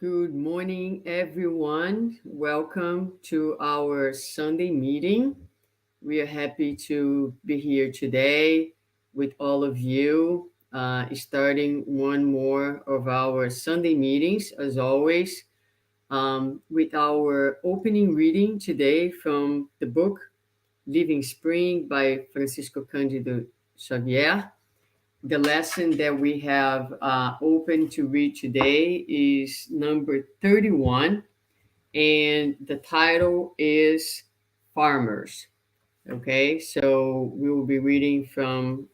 Good morning, everyone. Welcome to our Sunday meeting. We are happy to be here today with all of you, starting one more of our Sunday meetings, as always, with our opening reading today from the book Living Spring by Francisco Cândido Xavier. The lesson that we have open to read today is number 31, and the title is Farmers. Okay, so we will be reading from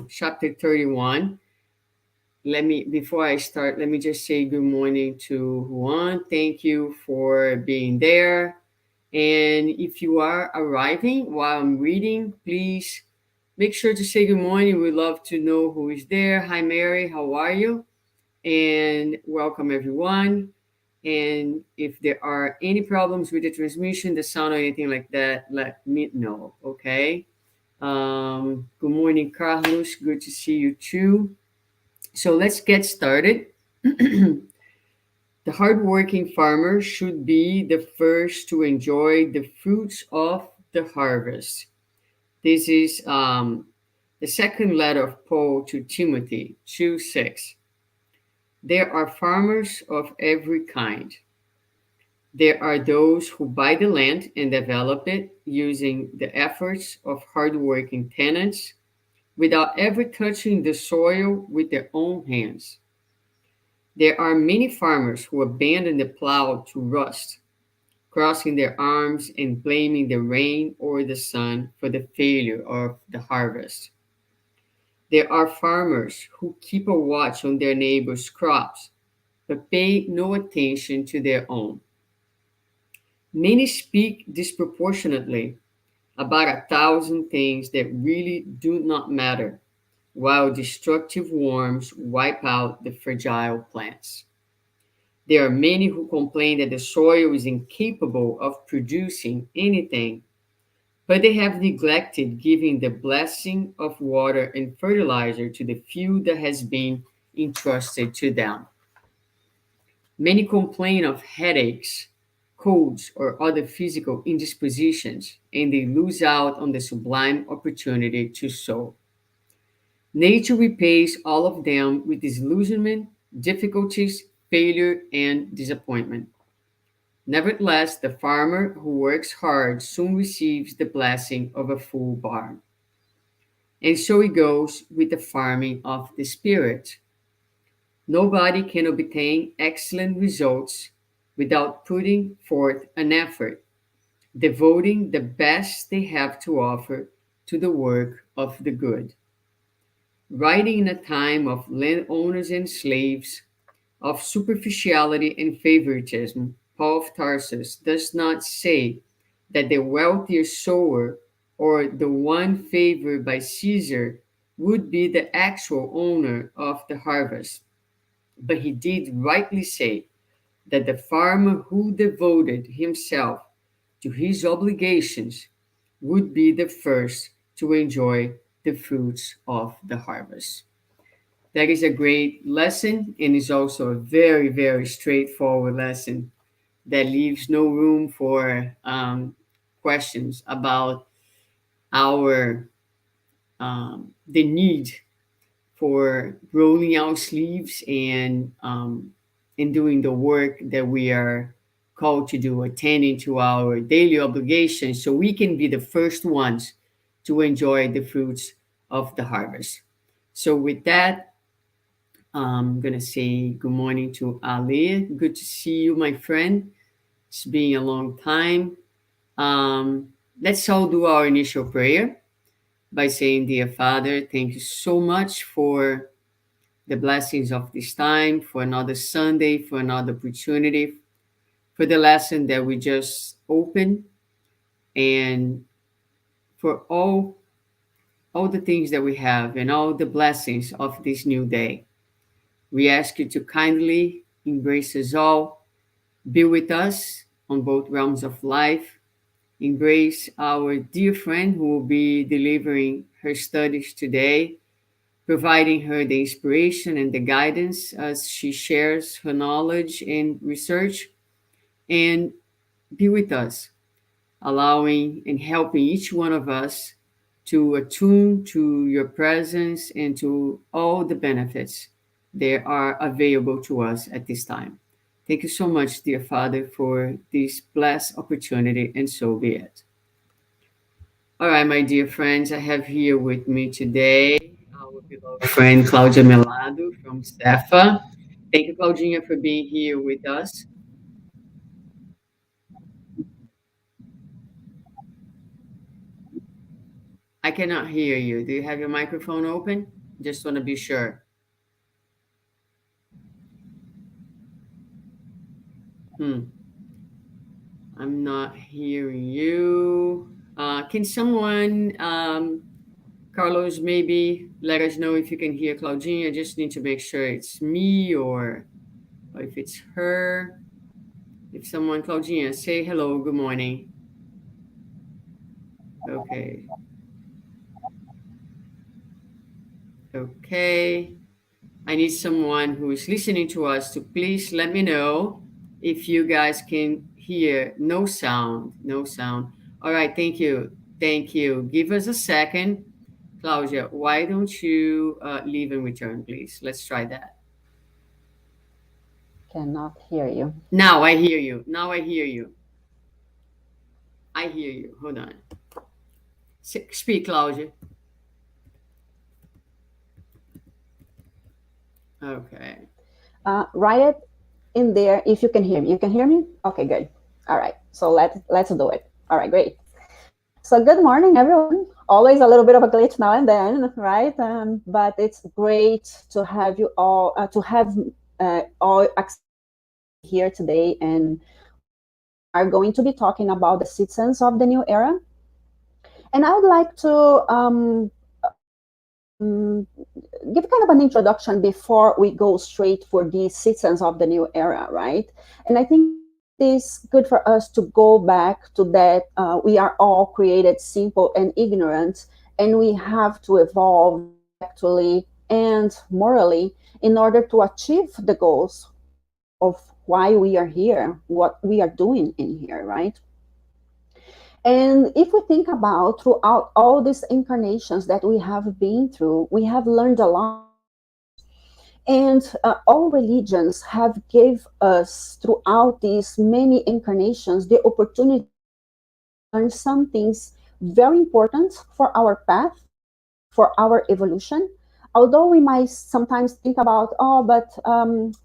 chapter 31. Before I start, let me just say good morning to Juan. Thank you for being there. And if you are arriving while I'm reading, please make sure to say good morning. We'd love to know who is there. Hi, Mary. How are you? And welcome, everyone. And if there are any problems with the transmission, the sound, or anything like that, let me know. Okay. Good morning, Carlos. Good to see you too. So let's get started. The hardworking farmer should be the first to enjoy the fruits of the harvest. This is the second letter of Paul to Timothy 2:6. There are farmers of every kind. There are those who buy the land and develop it using the efforts of hardworking tenants without ever touching the soil with their own hands. There are many farmers who abandon the plow to rust, crossing their arms and blaming the rain or the sun for the failure of the harvest. There are farmers who keep a watch on their neighbors' crops but pay no attention to their own. Many speak disproportionately about 1,000 things that really do not matter, while destructive worms wipe out the fragile plants. There are many who complain that the soil is incapable of producing anything, but they have neglected giving the blessing of water and fertilizer to the few that has been entrusted to them. Many complain of headaches, colds, or other physical indispositions, and they lose out on the sublime opportunity to sow. Nature repays all of them with disillusionment, difficulties, failure, and disappointment. Nevertheless, the farmer who works hard soon receives the blessing of a full barn. And so it goes with the farming of the Spirit. Nobody can obtain excellent results without putting forth an effort, devoting the best they have to offer to the work of the good. Writing in a time of landowners and slaves, of superficiality and favoritism, Paul of Tarsus does not say that the wealthier sower or the one favored by Caesar would be the actual owner of the harvest, but he did rightly say that the farmer who devoted himself to his obligations would be the first to enjoy the fruits of the harvest. That is a great lesson and is also a very, very straightforward lesson that leaves no room for questions about our the need for rolling our sleeves and doing the work that we are called to do, attending to our daily obligations, so we can be the first ones to enjoy the fruits of the harvest. So, with that, I'm gonna say good morning to Ali. Good to see you, my friend. It's been a long time. Let's all do our initial prayer by saying, Dear Father, thank you so much for the blessings of this time, for another Sunday, for another opportunity, for the lesson that we just opened, and for all the things that we have and all the blessings of this new day. We ask you to kindly embrace us all, be with us on both realms of life, embrace our dear friend who will be delivering her studies today. providing her the inspiration and the guidance as she shares her knowledge and research, and be with us, allowing and helping each one of us to attune to your presence and to all the benefits that are available to us at this time. Thank you so much, dear Father, for this blessed opportunity, and so be it. All right, my dear friends, I have here with me today our beloved friend Claudia Mellado from SEFA. Thank you, Claudinha, for being here with us. I cannot hear you. Do you have your microphone open? Just want to be sure. Hmm. I'm not hearing you. Can someone, Carlos, maybe let us know if you can hear Claudine? I just need to make sure it's me or if it's her. If someone, Claudine, say hello, good morning. Okay. Okay. I need someone who is listening to us to please let me know if you guys can hear. No sound, no sound. All right, thank you. Thank you. Give us a second. Claudia, why don't you leave and return, please? Let's try that. Cannot hear you. Now I hear you. Now I hear you. I hear you. Hold on. Speak, Claudia. Okay. Write it in there if you can hear me. You can hear me? Okay, good. All right. So let's do it. All right, great. So good morning, everyone. Always a little bit of a glitch now and then, right? But it's great to have you all all here today, and we are going to be talking about the citizens of the new era. And I would like to um, give kind of an introduction before we go straight for the citizens of the new era, right? And I think it's good for us to go back to that. We are all created simple and ignorant, and we have to evolve intellectually and morally in order to achieve the goals of why we are here, what we are doing in here, right? And if we think about throughout all these incarnations that we have been through, we have learned a lot. And all religions have gave us throughout these many incarnations the opportunity to learn some things very important for our path, for our evolution. Although we might sometimes think about, oh, but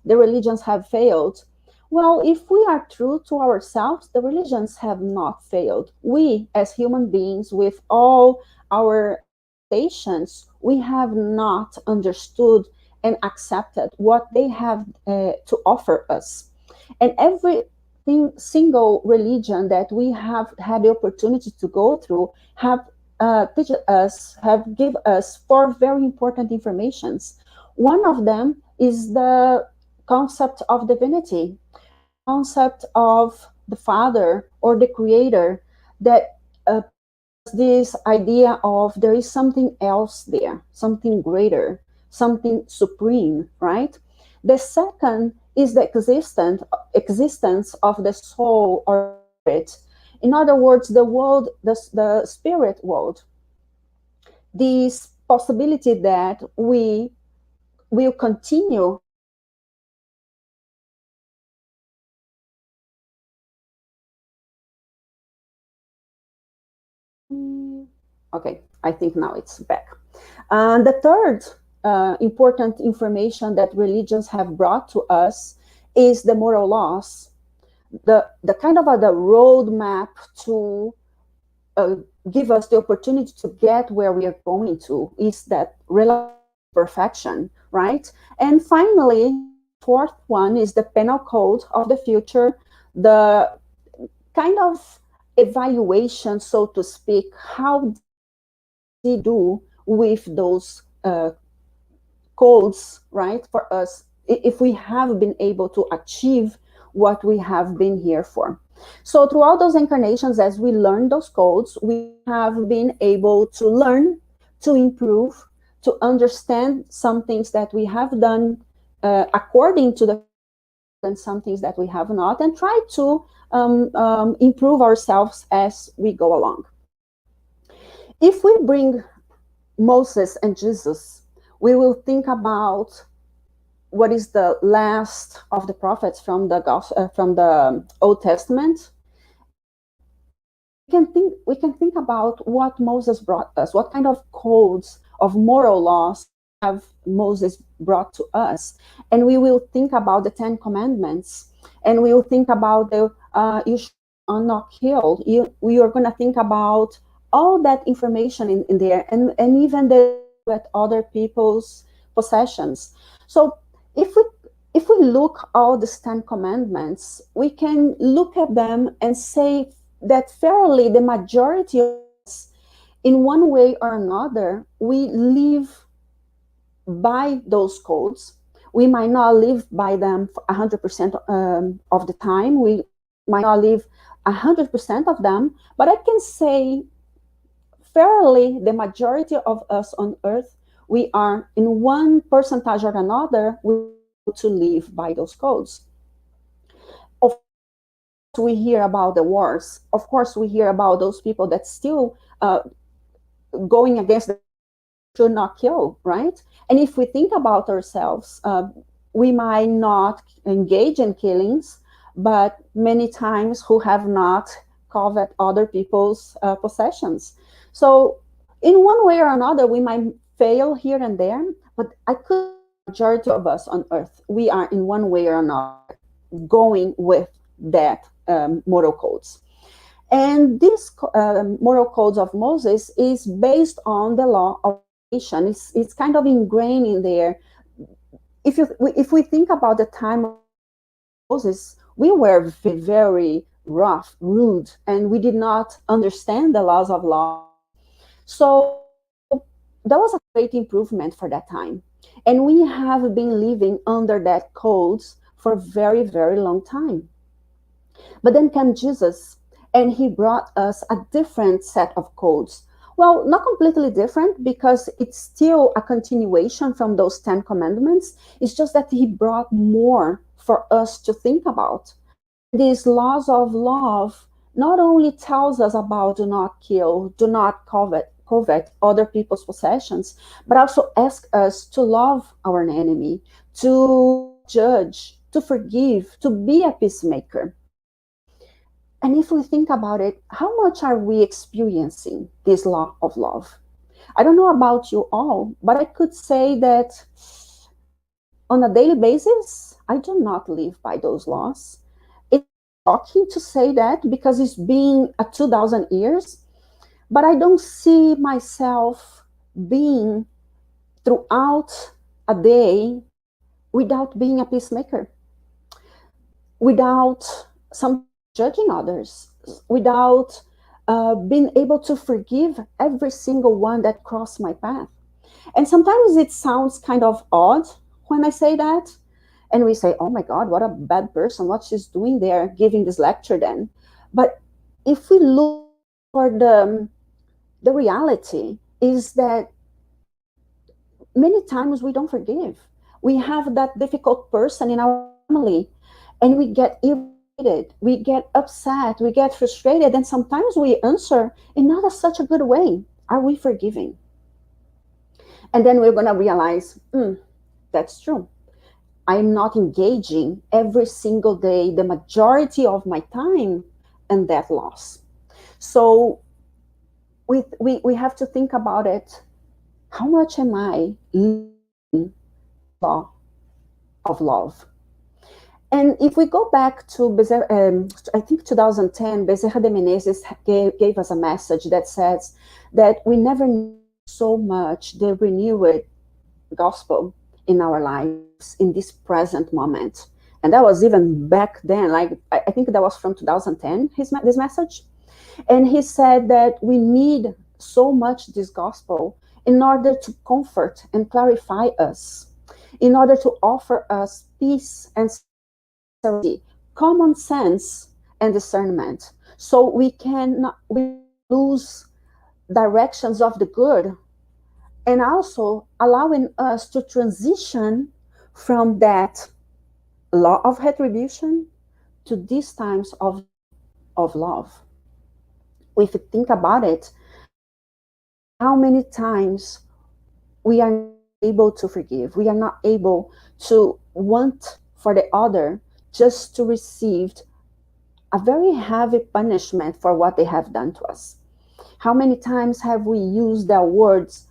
the religions have failed. Well, if we are true to ourselves, the religions have not failed. We, as human beings, with all our limitations, we have not understood and accepted what they have to offer us. And every single religion that we have had the opportunity to go through have teach us, have give us four very important informations. One of them is the concept of divinity, the concept of the Father or the Creator that this idea of there is something else there, something greater, something supreme, right? The second is the existence of the soul or spirit. In other words, the world, the spirit world, this possibility that we will continue. Okay, I think now it's back. The third important information that religions have brought to us is the moral laws, the kind of the roadmap to uh, give us the opportunity to get where we are going to is that relative perfection, right? And finally, fourth one is the penal code of the future, the kind of evaluation, so to speak, how they do with those codes, right? For us, if we have been able to achieve what we have been here for. So throughout those incarnations, as we learn those codes, we have been able to learn, to improve, to understand some things that we have done according to the and some things that we have not, and try to improve ourselves as we go along. If we bring Moses and Jesus, we will think about what is the last of the prophets from the Old Testament, and we can think about what Moses brought us, what kind of codes of moral laws have Moses brought to us, and we will think about the Ten Commandments, and we will think about the you shall not kill. We are going to think about all that information in there, and even the at other people's possessions. So if we look all the Ten Commandments, we can look at them and say that fairly the majority of us, in one way or another, we live by those codes. We might not live by them 100% of the time. We might not live 100% of them, but I can say fairly the majority of us on earth, we are in one percentage or another, we able to live by those codes. Of course, we hear about the wars. Of course, we hear about those people that still going against the should not kill, right? And if we think about ourselves, we might not engage in killings, but many times who have not covet other people's possessions. So, in one way or another, we might fail here and there, but I could majority of us on earth, we are in one way or another going with that moral codes. And this moral codes of Moses is based on the law of creation. It's kind of ingrained in there. If we think about the time of Moses, we were very rough, rude, and we did not understand the laws of laws. So that was a great improvement for that time. And we have been living under that codes for a very, very long time. But then came Jesus, and he brought us a different set of codes. Well, not completely different because it's still a continuation from those 10 commandments. It's just that he brought more for us to think about. These laws of love not only tells us about do not kill, do not covet other people's possessions, but also ask us to love our enemy, to judge, to forgive, to be a peacemaker. And if we think about it, how much are we experiencing this law of love? I don't know about you all, but I could say that on a daily basis, I do not live by those laws. It's shocking to say that because it's been a 2,000 years, but I don't see myself being throughout a day without being a peacemaker, without some judging others, without being able to forgive every single one that crossed my path. And sometimes it sounds kind of odd when I say that. And we say, oh my God, what a bad person, what she's doing there, giving this lecture then. But if we look for the reality is that many times we don't forgive. We have that difficult person in our family and we get irritated, we get upset, we get frustrated, and sometimes we answer in not a, such a good way. Are we forgiving? And then we're going to realize, that's true. I'm not engaging every single day, the majority of my time, in that loss. So we have to think about it. How much am I living law of love? And if we go back to, I think 2010, Bezerra de Menezes gave us a message that says that we never need so much the renewed gospel in our lives in this present moment. And that was even back then, like I think that was from 2010, this message. And he said that we need so much this gospel in order to comfort and clarify us, in order to offer us peace and serenity, common sense and discernment, so we lose directions of the good and also allowing us to transition from that law of retribution to these times of love. If you think about it, how many times we are not able to forgive, we are not able to want for the other just to receive a very heavy punishment for what they have done to us. How many times have we used the words,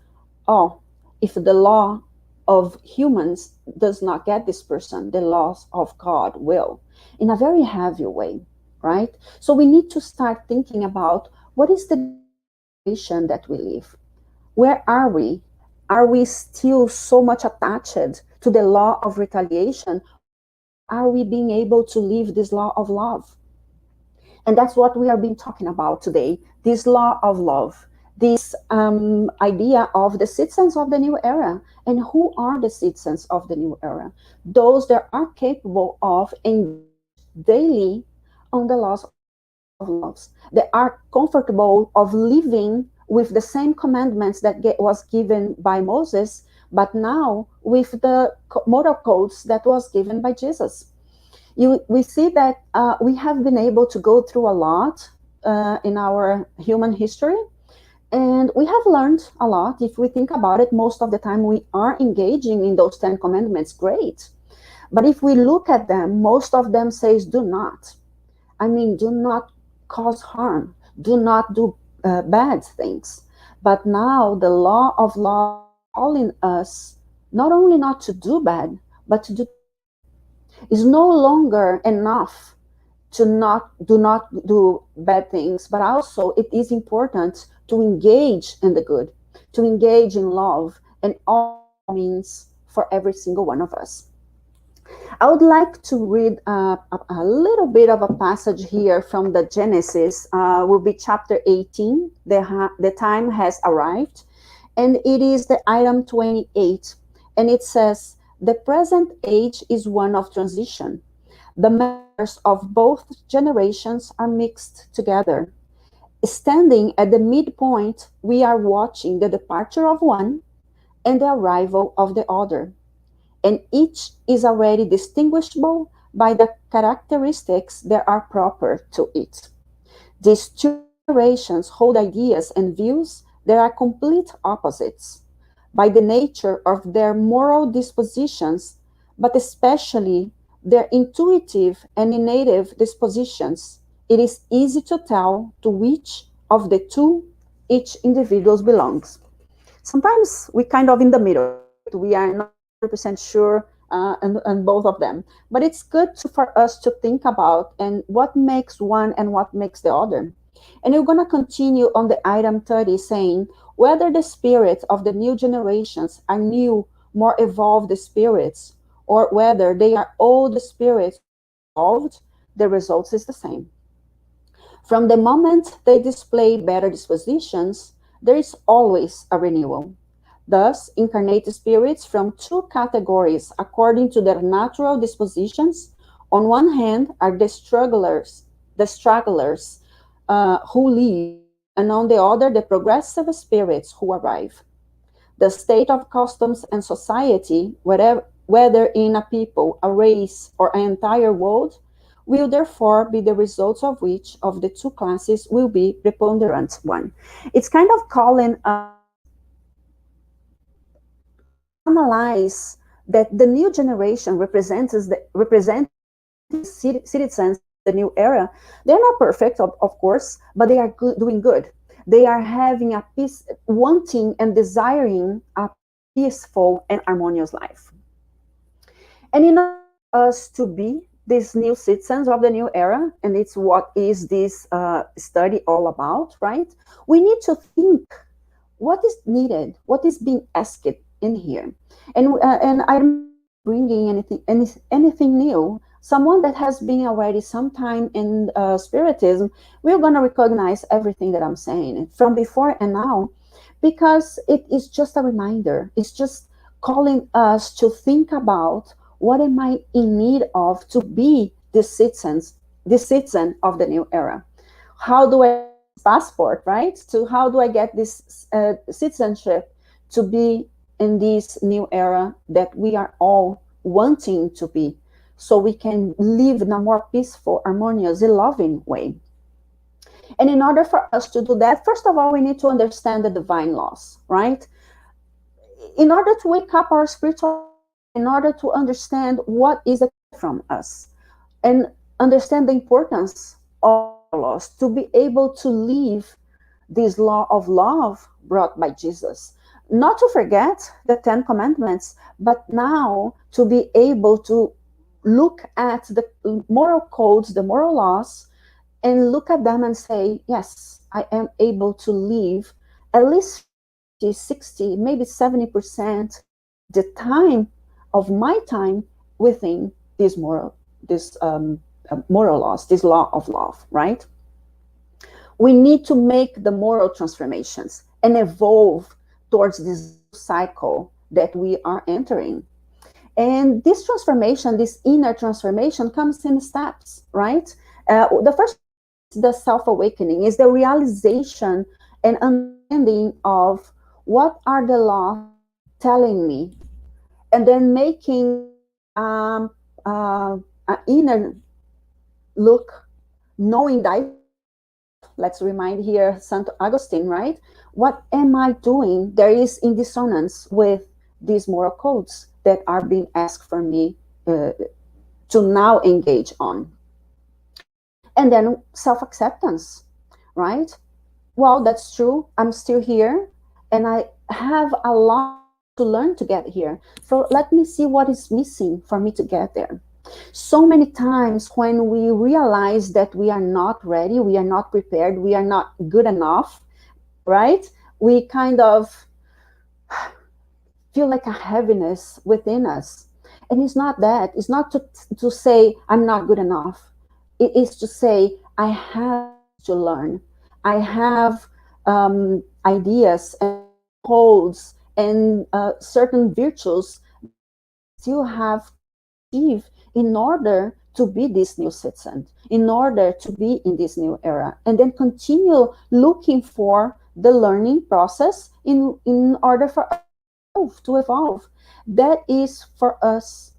oh, if the law of humans does not get this person, the laws of God will, in a very heavy way, right? So we need to start thinking about what is the generation that we live. Where are we? Are we still so much attached to the law of retaliation, or are we being able to live this law of love? And that's what we are being talking about today, this law of love, this idea of the citizens of the new era. And who are the citizens of the new era? Those that are capable of engage daily on the laws of loves. They are comfortable of living with the same commandments that was given by Moses, but now with the moral codes that was given by Jesus. We see that we have been able to go through a lot in our human history, and we have learned a lot. If we think about it, most of the time we are engaging in those 10 commandments, great. But if we look at them, most of them says do not. I mean, do not cause harm, do not do bad things. But now the law of love is calling us not only not to do bad, but to do good. It's no longer enough to not do bad things, but also it is important to engage in the good, to engage in love, and all that means for every single one of us. I would like to read a little bit of a passage here from the Genesis. Will be chapter 18. The time has arrived, and it is the item 28. And it says, the present age is one of transition. The members of both generations are mixed together. Standing at the midpoint, we are watching the departure of one and the arrival of the other, and each is already distinguishable by the characteristics that are proper to it. These two generations hold ideas and views that are complete opposites by the nature of their moral dispositions, but especially their intuitive and innate dispositions. It is easy to tell to which of the two each individual belongs. Sometimes we kind of in the middle, right? We are not 100% sure on both of them. But it's good for us to think about and what makes one and what makes the other. And we're going to continue on the item 30 saying whether the spirits of the new generations are new, more evolved spirits, or whether they are old spirits evolved, the results is the same. From the moment they display better dispositions, there is always a renewal. Thus, incarnate spirits from two categories according to their natural dispositions. On one hand are the strugglers who leave, and on the other, the progressive spirits who arrive. The state of customs and society, whether in a people, a race, or an entire world, will therefore be the results of which of the two classes will be preponderant one. It's kind of calling to analyze that the new generation representing citizens of the new era. They're not perfect, of course, but they are doing good. They are having a peace, wanting and desiring a peaceful and harmonious life. And in order for us to be these new citizens of the new era, and it's what is this study all about, right? We need to think what is needed, what is being asked in here, and I'm not bringing anything new. Someone that has been already some time in spiritism, we're going to recognize everything that I'm saying from before and now, because it is just a reminder. It's just calling us to think about what am I in need of to be the citizen of the new era. How do I get this passport, right? To how do I get this citizenship to be in this new era that we are all wanting to be, so we can live in a more peaceful, harmonious, and loving way. And in order for us to do that, first of all, we need to understand the divine laws, right? In order to wake up our spiritual life, in order to understand what is expected from us, and understand the importance of the moral laws, to be able to live this law of love brought by Jesus. Not to forget the Ten Commandments, but now to be able to look at the moral codes, the moral laws, and look at them and say, yes, I am able to live at least 50, 60, maybe 70% the time of my time within this moral laws, this law of love, right? We need to make the moral transformations and evolve towards this cycle that we are entering. And this transformation, this inner transformation, comes in steps, right? The first is the self awakening, is the realization and understanding of what are the laws telling me, and then making an inner look, knowing thyself. Let's remind here Saint Augustine, right? What am I doing that is in dissonance with these moral codes that are being asked for me to now engage on? And then self acceptance, right? Well, that's true. I'm still here and I have a lot to learn to get here. So let me see what is missing for me to get there. So many times when we realize that we are not ready, we are not prepared, we are not good enough, right? We kind of feel like a heaviness within us. And it's not that. It's not to say, I'm not good enough. It is to say, I have to learn. I have ideas and codes and certain virtues still have to achieve in order to be this new citizen, in order to be in this new era, and then continue looking for the learning process in order for us to evolve. That is for us,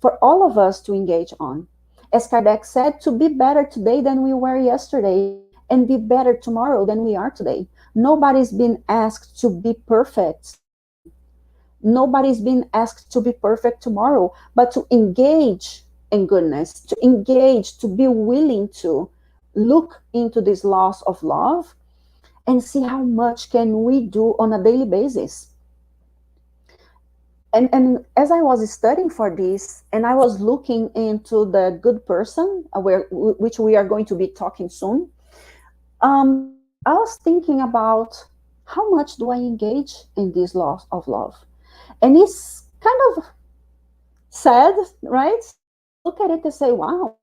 for all of us to engage on. As Kardec said, to be better today than we were yesterday and be better tomorrow than we are today. Nobody's been asked to be perfect today. Nobody's been asked to be perfect tomorrow, but to engage in goodness, to engage, to be willing to look into these laws of love and see how much can we do on a daily basis. And as I was studying for this, and I was looking into the good person, which we are going to be talking soon, I was thinking about how much do I engage in these laws of love. And it's kind of sad, right? To look at it and say, wow,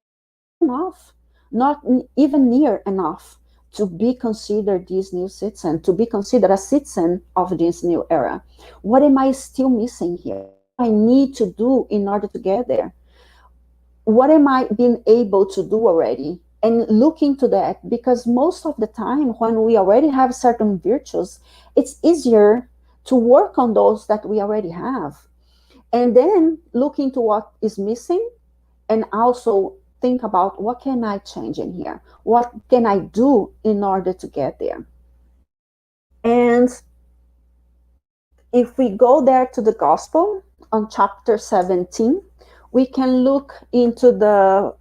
not enough, not even near enough to be considered this new citizen, to be considered a citizen of this new era. What am I still missing here? What do I need to do in order to get there? What am I being able to do already? And look into that, because most of the time when we already have certain virtues, it's easier to work on those that we already have. And then look into what is missing, and also think about what can I change in here? What can I do in order to get there? And if we go there to the gospel on chapter 17, we can look into the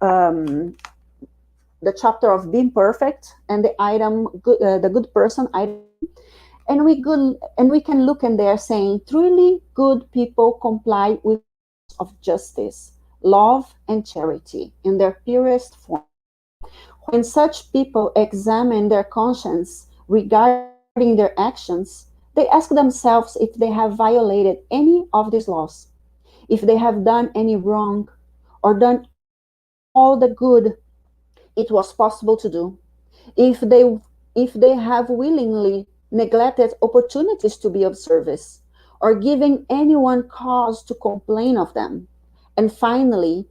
chapter of being perfect and the item, the good person item. And we can look in there saying, truly good people comply with of justice, love, and charity in their purest form. When such people examine their conscience regarding their actions, they ask themselves if they have violated any of these laws, if they have done any wrong, or done all the good it was possible to do, if they have willingly neglected opportunities to be of service, or giving anyone cause to complain of them, and finally, if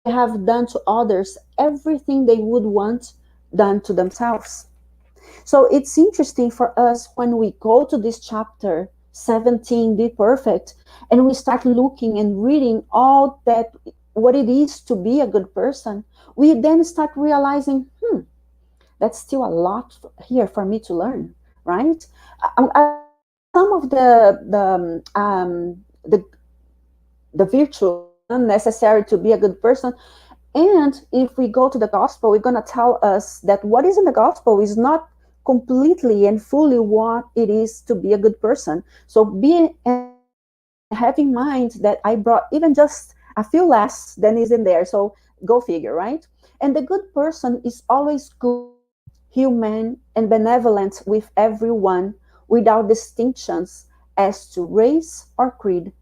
they have done to others everything they would want done to themselves. So it's interesting for us when we go to this chapter 17, be perfect, and we start looking and reading all that, what it is to be a good person, we then start realizing, that's still a lot here for me to learn, right? I will say some of the virtues necessary to be a good person. And if we go to the gospel, we're going to tell us that what is in the gospel is not completely and fully what it is to be a good person. So be and have in mind that I brought even just a few less than is in there. So go figure, right? And the good person is always good, human, and benevolent with everyone without distinctions as to race or creed,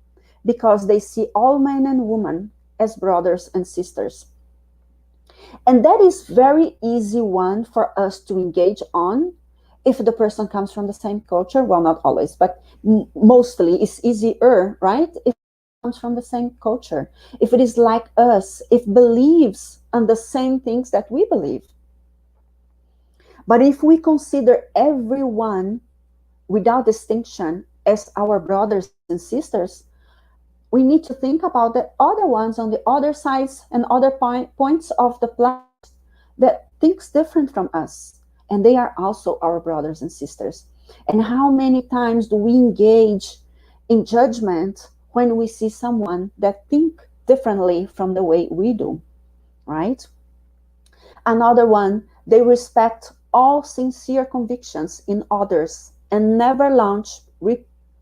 because they see all men and women as brothers and sisters. And that is very easy one for us to engage on if the person comes from the same culture. Well, not always, but mostly it's easier, right? If it comes from the same culture, if it is like us, if believes on the same things that we believe. But if we consider everyone without distinction as our brothers and sisters, we need to think about the other ones on the other sides and other points of the planet that thinks different from us, and they are also our brothers and sisters. And how many times do we engage in judgment when we see someone that think differently from the way we do, right? Another one, they respect all sincere convictions in others and never launch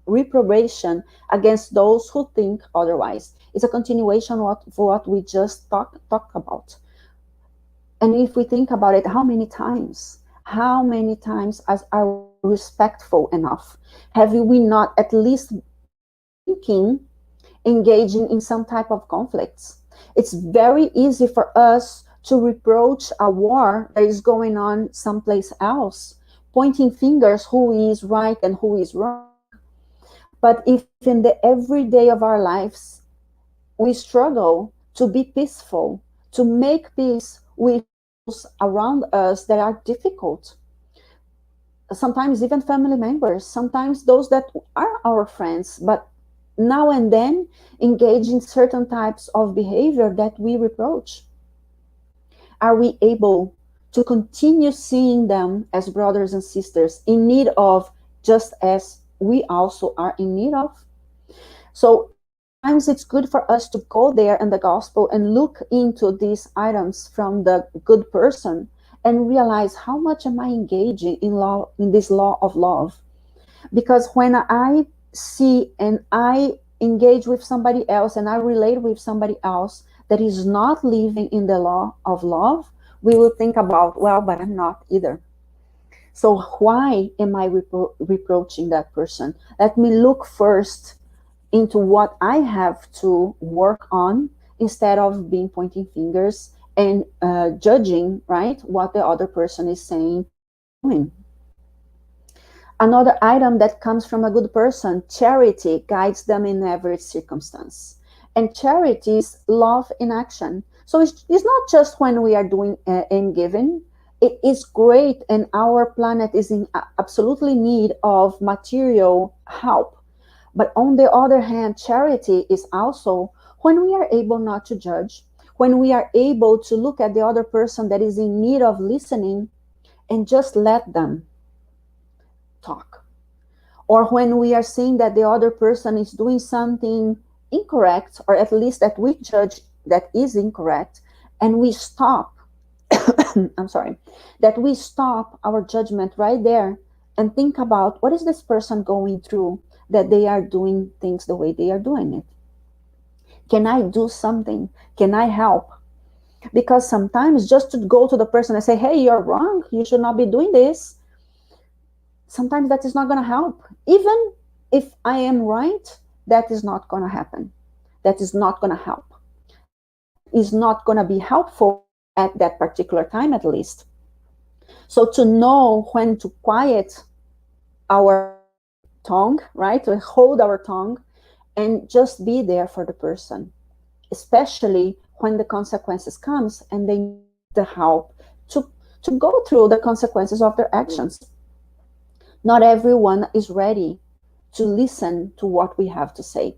reprobation against those who think otherwise. It's a continuation of what we just talked about. And if we think about it, how many times are we respectful enough? Have we not at least thinking, engaging in some type of conflicts? It's very easy for us to reproach a war that is going on someplace else, pointing fingers who is right and who is wrong. But if in the everyday of our lives we struggle to be peaceful, to make peace with those around us that are difficult, sometimes even family members, sometimes those that are our friends, but now and then engage in certain types of behavior that we reproach, are we able to continue seeing them as brothers and sisters in need of, just as we also are in need of? So sometimes it's good for us to go there in the gospel and look into these items from the good person and realize, how much am I engaging in law, in this law of love? Because when I see and I engage with somebody else and I relate with somebody else that is not living in the law of love, we will think about, well, but I'm not either. So why am I reproaching that person? Let me look first into what I have to work on instead of being pointing fingers and judging, right, what the other person is saying or doing. Another item that comes from a good person, charity guides them in every circumstance. And charity is love in action. So it's not just when we are doing and giving. It is great, and our planet is in absolutely need of material help. But on the other hand, charity is also when we are able not to judge, when we are able to look at the other person that is in need of listening and just let them talk. Or when we are seeing that the other person is doing something incorrect, or at least that we judge that is incorrect, and we stop, I'm sorry, that we stop our judgment right there and think about, what is this person going through that they are doing things the way they are doing it? Can I do something? Can I help? Because sometimes just to go to the person and say, hey, you're wrong, you should not be doing this, sometimes that is not going to help. Even if I am right, that is not going to happen. That is not going to help. That is not going to be helpful at that particular time, at least. So to know when to quiet our tongue, right? To hold our tongue and just be there for the person, especially when the consequences comes and they need the help to go through the consequences of their actions. Not everyone is ready to listen to what we have to say.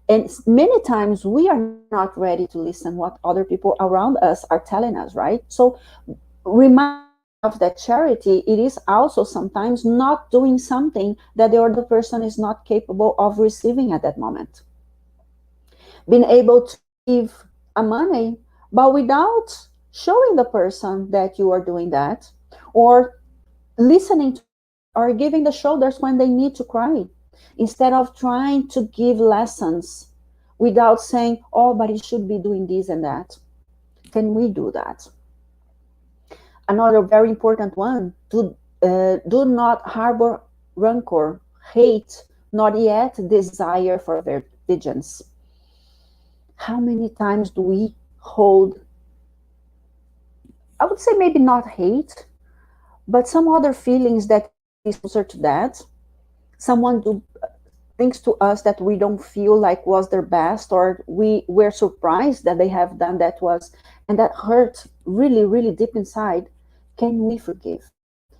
And many times we are not ready to listen what other people around us are telling us, right? So remind ourselves that charity, it is also sometimes not doing something that the other person is not capable of receiving at that moment. Being able to give a money, but without showing the person that you are doing that, or listening to them, or giving the shoulders when they need to cry, instead of trying to give lessons without saying, oh, but you should be doing this and that. Can we do that? Another very important one, do not harbor rancor, hate, not yet desire for vengeance. How many times do we hold, I would say maybe not hate, but some other feelings that is closer to that? Someone do things to us that we don't feel like was their best, or we were surprised that they have done that was, and that hurt really, really deep inside. Can we forgive?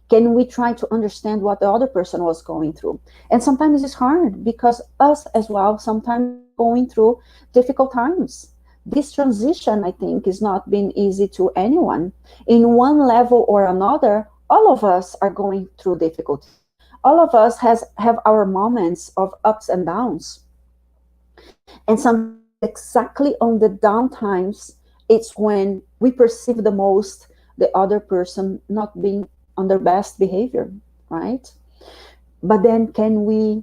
Can we try to understand what the other person was going through? And sometimes it's hard because us as well, sometimes we are going through difficult times. This transition, I think, is not been easy to anyone. In one level or another, all of us are going through difficulties. All of us have our moments of ups and downs. And sometimes exactly on the down times, it's when we perceive the most the other person not being on their best behavior, right? But then can we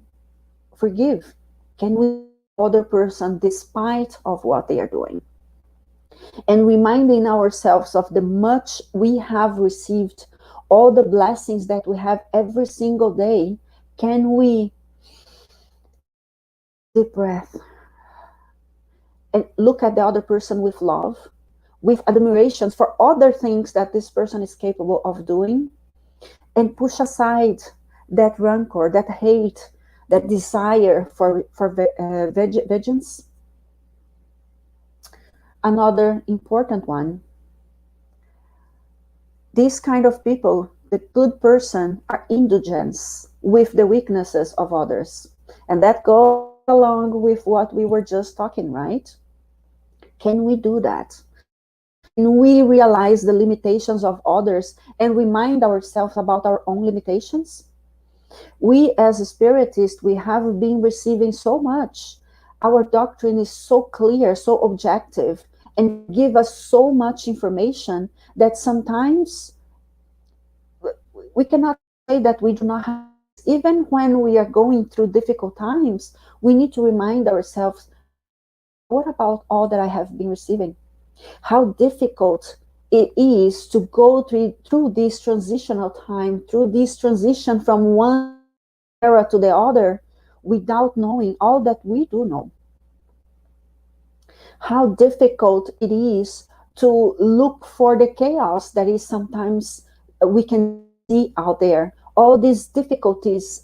forgive? Can we love the other person despite of what they are doing? And reminding ourselves of the much we have received, all the blessings that we have every single day, can we take a deep breath and look at the other person with love, with admiration for other things that this person is capable of doing, and push aside that rancor, that hate, that desire for vengeance? Another important one, these kind of people, the good person, are indulgence with the weaknesses of others. And that goes right along with what we were just talking, right? Can we do that? Can we realize the limitations of others and remind ourselves about our own limitations? We as spiritists, we have been receiving so much. Our doctrine is so clear, so objective, and give us so much information that sometimes we cannot say that we do not have this. Even when we are going through difficult times, we need to remind ourselves, but what about all that I have been receiving? How difficult it is to go through this transitional time, through this transition from one era to the other, without knowing all that we do know. How difficult it is to look for the chaos that is sometimes we can see out there. All these difficulties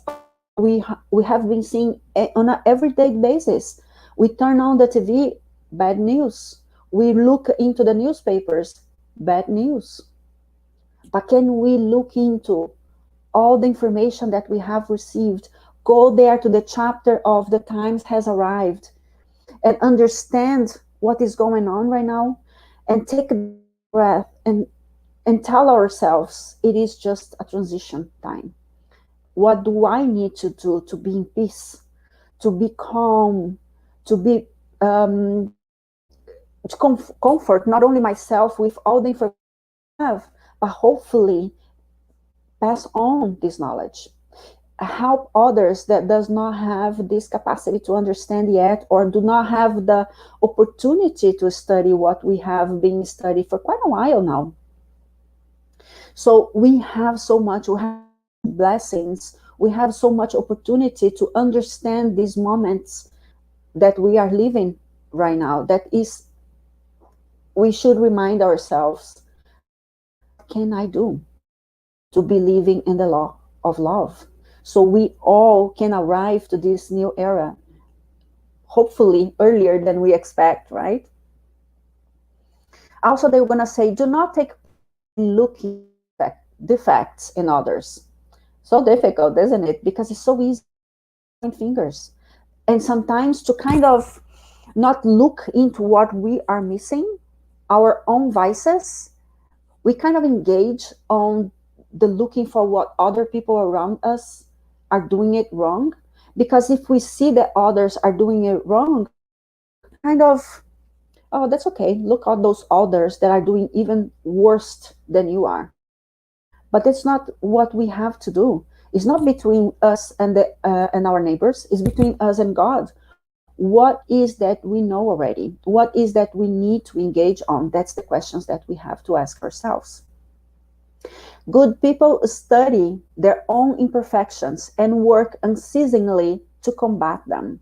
we have been seeing on an everyday basis. We turn on the TV, bad news. We look into the newspapers, bad news. But can we look into all the information that we have received, go there to the chapter of the times has arrived, and understand what is going on right now, and take a deep breath and tell ourselves it is just a transition time. What do I need to do to be in peace, to be calm, to be to comfort not only myself with all the information that I have, but hopefully pass on this knowledge, help others that does not have this capacity to understand yet, or do not have the opportunity to study what we have been studying for quite a while now. So we have so much, we have so much blessings, we have so much opportunity to understand these moments that we are living right now. That is, we should remind ourselves, what can I do to be living in the law of love, so we all can arrive to this new era, hopefully earlier than we expect, right? Also, they were going to say, do not take pleasure in looking for defects in others. So difficult, isn't it? Because it's so easy. fingers. And sometimes to kind of not look into what we are missing, our own vices, we kind of engage on the looking for what other people around us are doing it wrong. Because if we see that others are doing it wrong, we kind of, oh, that's okay. Look at those others that are doing even worse than you are. But that's not what we have to do. It's not between us and our neighbors. It's between us and God. What is that we know already? What is that we need to engage on? That's the questions that we have to ask ourselves. Good people study their own imperfections and work unceasingly to combat them.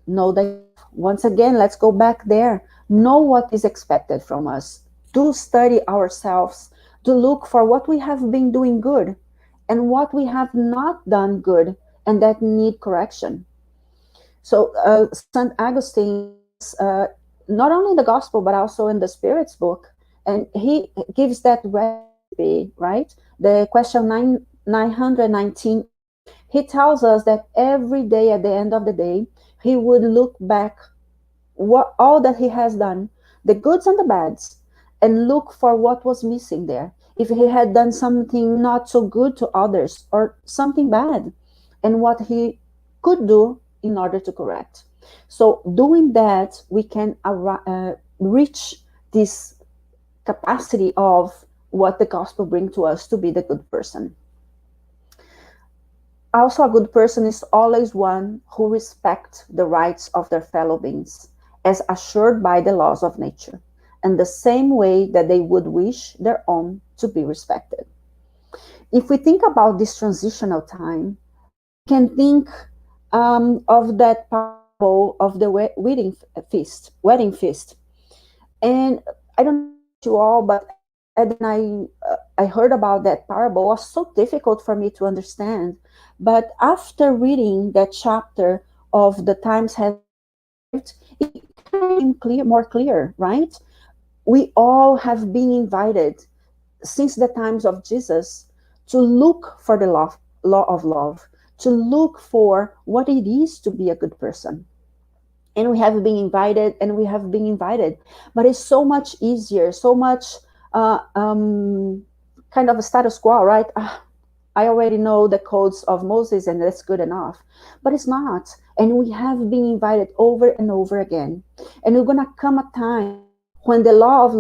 Know thyself. Once again, let's go back there. Know what is expected from us. Do study ourselves to look for what we have been doing good and what we have not done good and that need correction. So St. Augustine has, not only in the Gospel, but also in the Spirit's book, and he gives that recipe, right? The question 919a. He tells us that every day at the end of the day, he would look back what all that he has done, the goods and the bads, and look for what was missing there. If he had done something not so good to others or something bad, and what he could do in order to correct. So, doing that, we can reach this capacity of what the gospel brings to us to be the good person. Also, a good person is always one who respects the rights of their fellow beings, as assured by the laws of nature, in the same way that they would wish their own to be respected. If we think about this transitional time, we can think of that parable of the wedding feast. And I don't know about you all, but and I heard about that parable, it was so difficult for me to understand. But after reading that chapter of the times has arrived, it kind of became more clear, right? We all have been invited since the times of Jesus to look for the law of love, to look for what it is to be a good person. And we have been invited, and we have been invited. But it's so much easier, so much uh, um, kind of a status quo, right? I already know the codes of Moses, and that's good enough. But it's not. And we have been invited over and over again. And we're gonna come a time when the law of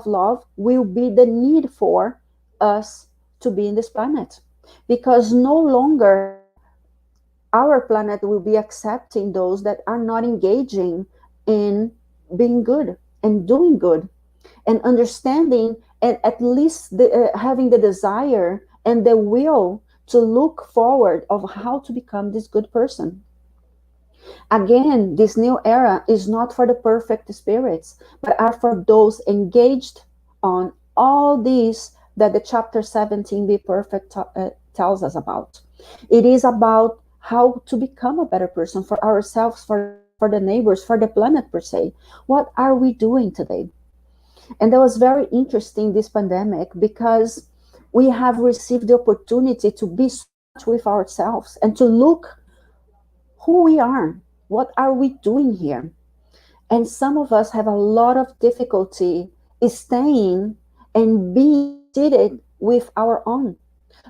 love will be the need for us to be in this planet, because no longer our planet will be accepting those that are not engaging in being good and doing good and understanding, and at least having the desire and the will to look forward of how to become this good person. Again, this new era is not for the perfect spirits, but are for those engaged on all these that the chapter 17 Be Perfect tells us about. It is about how to become a better person for ourselves, for the neighbors, for the planet per se. What are we doing today? And that was very interesting, this pandemic, because we have received the opportunity to be so much with ourselves and to look who we are. What are we doing here? And some of us have a lot of difficulty staying and being seated with our own,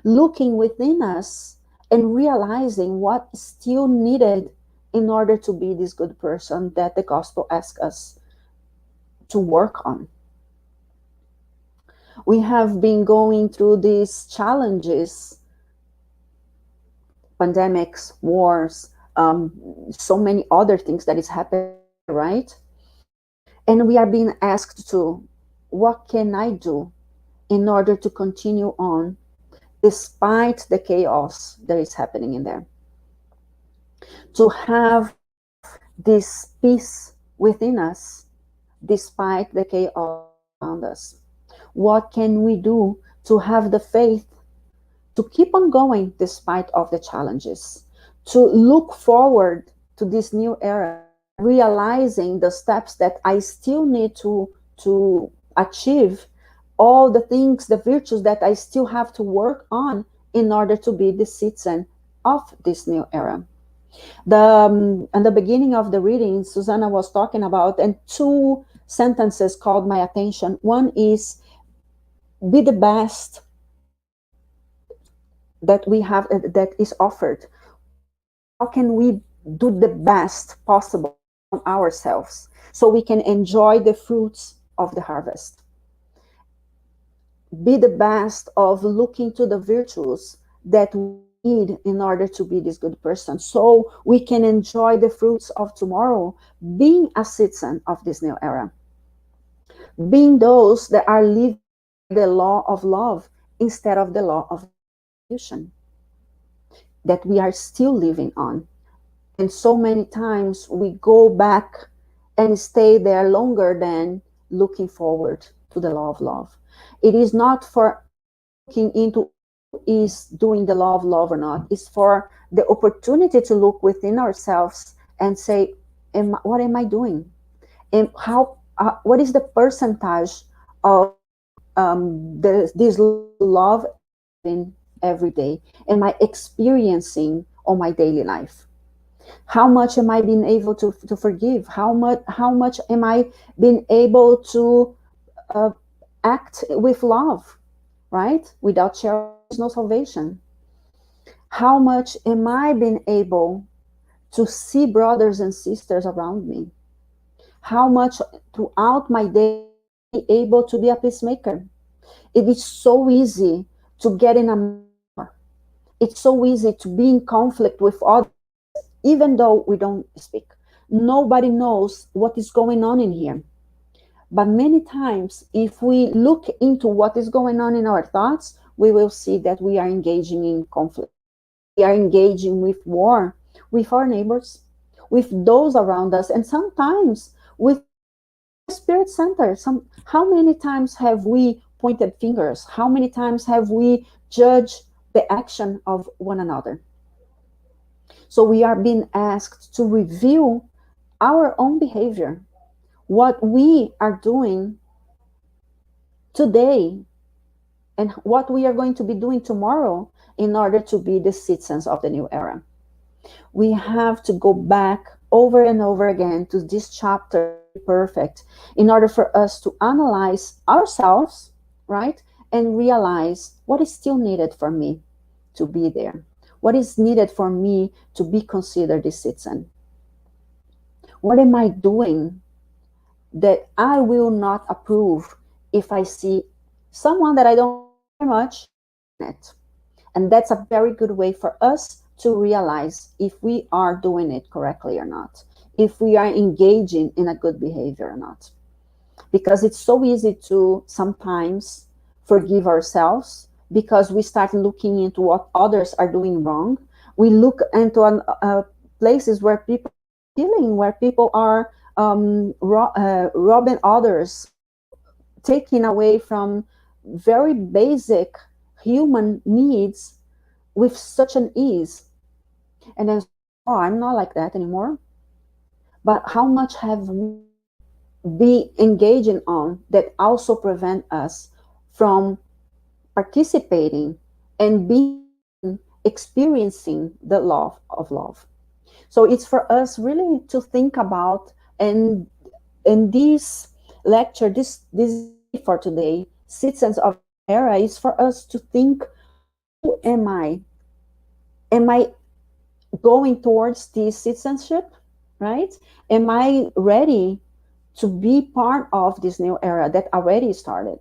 looking within us and realizing what is still needed in order to be this good person that the gospel asks us to work on. We have been going through these challenges, pandemics, wars, so many other things that is happening in the world, right? And we are being asked to, what can I do in order to continue on despite the chaos that is happening in there? To have this peace within us despite the chaos around us. What can we do to have the faith to keep on going despite of the challenges, to look forward to this new era, realizing the steps that I still need to achieve, all the things, the virtues that I still have to work on in order to be the citizen of this new era. In the beginning of the reading, Susanna was talking about, and two sentences called my attention. One is, be the best that we have, that is offered. How can we do the best possible from ourselves so we can enjoy the fruits of the harvest? Be the best of looking to the virtues that we need in order to be this good person so we can enjoy the fruits of tomorrow, being a citizen of this new era, being those that are living by the law of love instead of the law of retribution that we are still living on. And so many times we go back and stay there longer than looking forward to the law of love. It is not for looking into who is doing the law of love or not. It's for the opportunity to look within ourselves and say, what am I doing? And what is the percentage of this love in every day? Am I experiencing on my daily life? How much am I being able to forgive? How much am I being able to uh, act with love, right? Without charity, there's no salvation. How much am I being able to see brothers and sisters around me? How much throughout my day am I able to be a peacemaker? It is so easy to get in a war. It's so easy to be in conflict with others, even though we don't speak. Nobody knows what is going on in here. But many times, if we look into what is going on in our thoughts, we will see that we are engaging in conflict. We are engaging with war with our neighbors, with those around us, and sometimes with our spirit center. How many times have we pointed fingers? How many times have we judged the action of one another? So we are being asked to review our own behavior, what we are doing today, and what we are going to be doing tomorrow in order to be the citizens of the new era. We have to go back over and over again to this chapter to be perfect in order for us to analyze ourselves, right? And realize what is still needed for me to be there. What is needed for me to be considered a citizen? What am I doing that I will not approve if I see someone that I don't like very much doing it? And that's a very good way for us to realize if we are doing it correctly or not, if we are engaging in a good behavior or not. Because it's so easy to sometimes forgive ourselves because we start looking into what others are doing wrong. We look into places where people are stealing, where people are robbing others, taking away from very basic human needs with such an ease. And then, oh, I'm not like that anymore. But how much have we been engaging on that also prevent us from participating and being experiencing the love of love? So it's for us really to think about, and in this lecture, this study for today, citizens of the new era, is for us to think, who am I? Am I going towards this citizenship, right? Am I ready to be part of this new era that already started,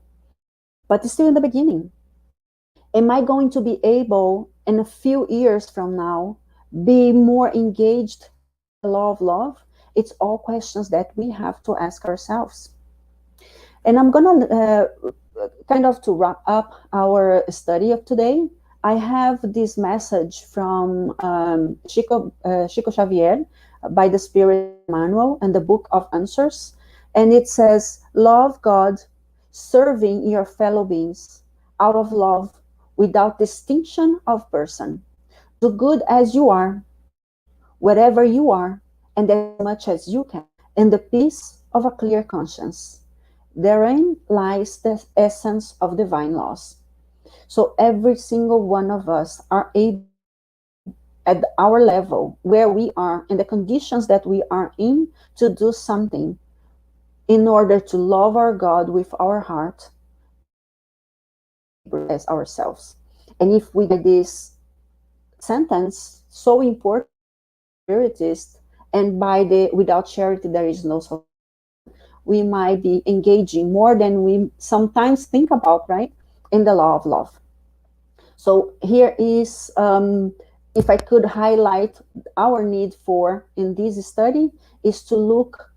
but it's still in the beginning? Am I going to be able, in a few years from now, be more engaged in the law of love? It's all questions that we have to ask ourselves. And I'm gonna kind of to wrap up our study of today. I have this message from Chico Xavier by the Spirit Manual and the Book of Answers. And it says, love God, serving your fellow beings out of love without distinction of person. Do good as you are, wherever you are, and as much as you can, in the peace of a clear conscience. Therein lies the essence of divine laws. So every single one of us are able at our level, where we are, in the conditions that we are in, to do something in order to love our God with our heart and love our neighbors as ourselves. And if we get this sentence so important by the Spiritist, and by the without charity there is no salvation, we might be engaging more than we sometimes think about, right? In the law of love. So here is, if I could highlight our need for in this study, is to look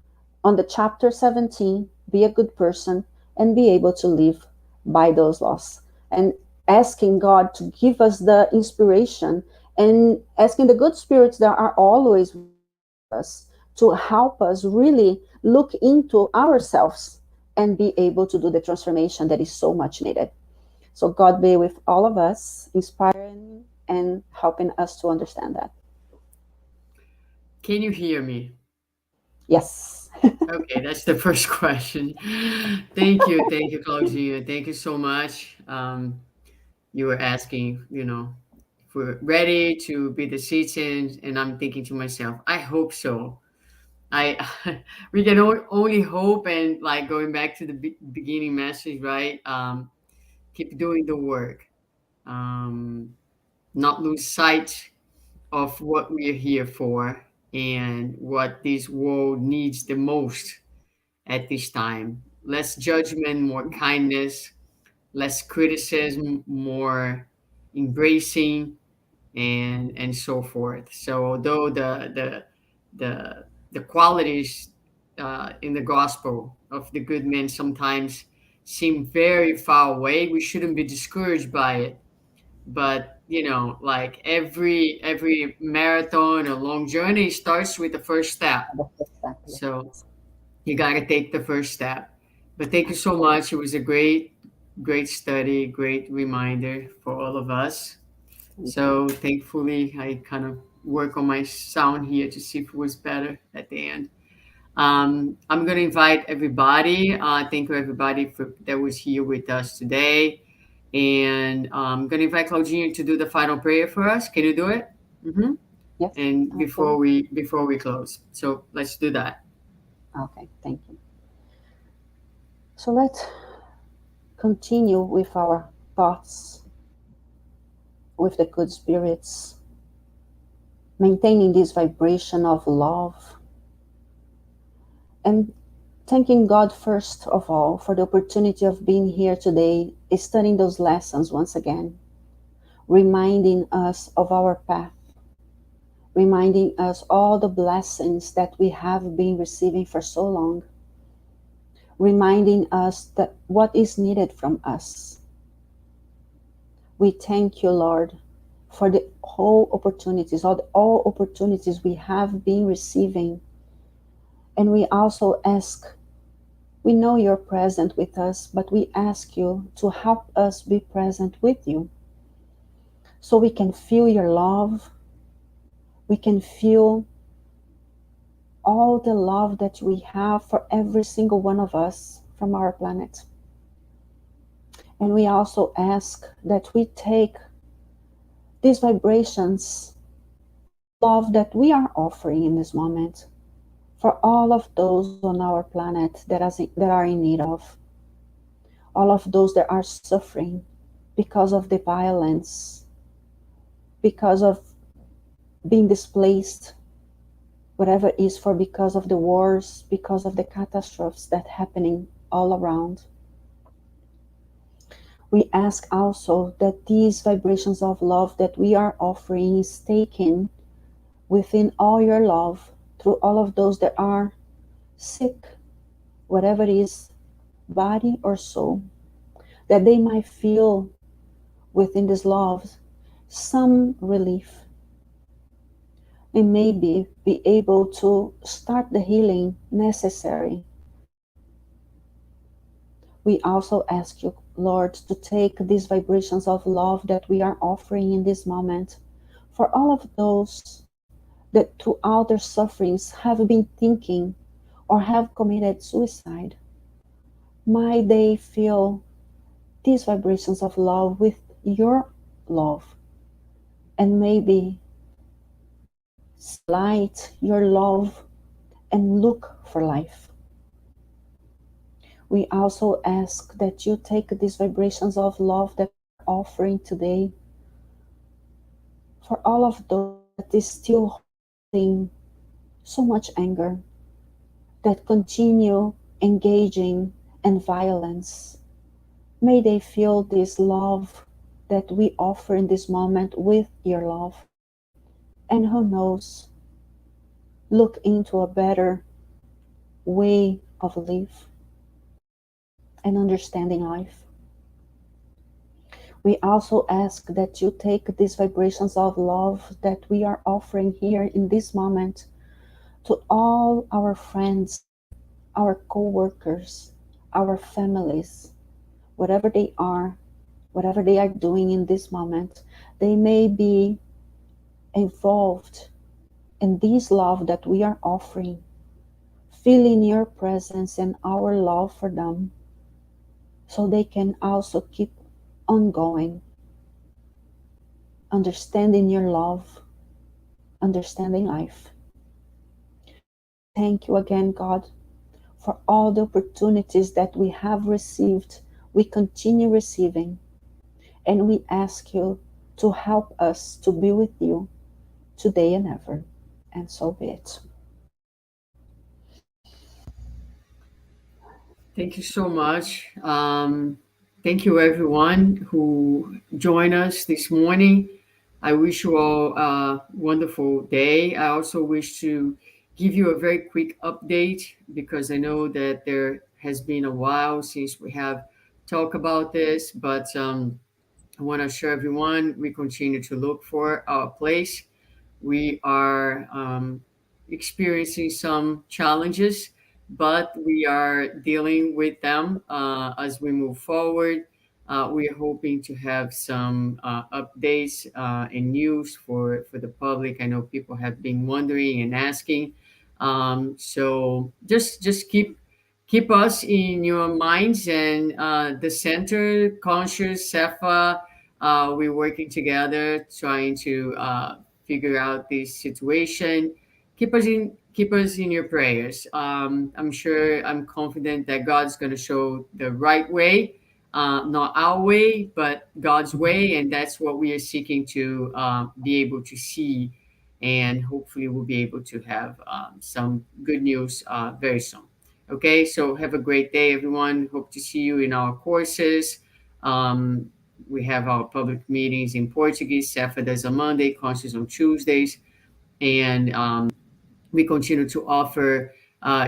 on the chapter 17, be a good person, and be able to live by those laws. And asking God to give us the inspiration, and asking the good spirits that are always with us to help us really look into ourselves and be able to do the transformation that is so much needed. So God be with all of us, inspiring and helping us to understand that. Can you hear me? Yes. Okay, that's the first question. Thank you, Claudia. Thank you so much. You were asking, if we're ready to be the citizens, and I'm thinking to myself, I hope so. I we can only hope, and like going back to the beginning message, right? Keep doing the work. Um, Not lose sight of what we are here for and what this world needs the most at this time. Less judgment, more kindness, less criticism, more embracing, and so forth. So although the qualities in the gospel of the good man sometimes seem very far away, we shouldn't be discouraged by it. But like every marathon or long journey starts with the first step. So you got to take the first step. But thank you so much. It was a great study, great reminder for all of us. Thank you. So thankfully, I kind of work on my sound here to see if it was better at the end. I'm going to invite everybody. Thank you, everybody, that was here with us today. And I'm going to invite Claudine to do the final prayer for us. Can you do it? Hmm. Yes. And Okay. before we close, so let's do that. Okay. Thank you. So let's continue with our thoughts with the good spirits, maintaining this vibration of love, and thanking God first of all for the opportunity of being here today, studying those lessons once again, reminding us of our path, reminding us all the blessings that we have been receiving for so long, reminding us that what is needed from us. We thank you, Lord, for the whole opportunities, all opportunities we have been receiving. And we also ask, we know you're present with us, but we ask you to help us be present with you so we can feel your love, we can feel all the love that we have for every single one of us from our planet. And we also ask that we take these vibrations of love that we are offering in this moment for all of those on our planet that are in need of, all of those that are suffering because of the violence, because of being displaced, whatever it is, for because of the wars, because of the catastrophes that happening all around. We ask also that these vibrations of love that we are offering is taken within all your love through all of those that are sick, whatever it is, body or soul, that they might feel within this love some relief and maybe be able to start the healing necessary. We also ask you, Lord, to take these vibrations of love that we are offering in this moment for all of those that throughout their sufferings have been thinking or have committed suicide. Might they feel these vibrations of love with your love, and maybe see light, your love, and look for life. We also ask that you take these vibrations of love that we are offering today for all of those that is still holding so much anger, that continue engaging in violence. May they feel this love that we offer in this moment with your love. And who knows, look into a better way of life and understanding life. We also ask that you take these vibrations of love that we are offering here in this moment to all our friends, our co workers, our families, whatever they are, whatever they are doing in this moment. They may be involved in this love that we are offering, feeling your presence and our love for them, so they can also keep on going, understanding your love, understanding life. We thank you again, God, for all the opportunities that we have received, we continue receiving, and we ask you to help us to be with you today and ever. And so be it. Thank you so much. Thank you, everyone who joined us this morning. I wish you all a wonderful day. I also wish to give you a very quick update because I know that there has been a while since we have talked about this, but I want to assure everyone we continue to look for our place. We are experiencing some challenges, but we are dealing with them as we move forward. We are hoping to have some updates and news for the public. I know people have been wondering and asking. So just keep us in your minds and the center, conscious, Cepha. We're working together, trying to figure out this situation. Keep us in your prayers. I'm confident that God's going to show the right way, not our way, but God's way, and that's what we are seeking to be able to see, and hopefully we'll be able to have some good news very soon. Okay, so have a great day, everyone. Hope to see you in our courses. Um, we have our public meetings in Portuguese, Cefadas on Monday, Conscious on Tuesdays, and we continue to offer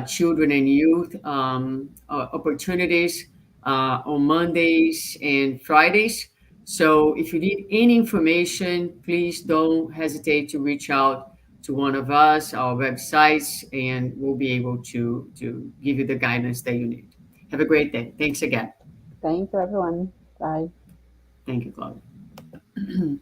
children and youth opportunities on Mondays and Fridays. So if you need any information, please don't hesitate to reach out to one of us, our websites, and we'll be able to give you the guidance that you need. Have a great day. Thanks again. Thank you, everyone. Bye. Thank you, Claudia.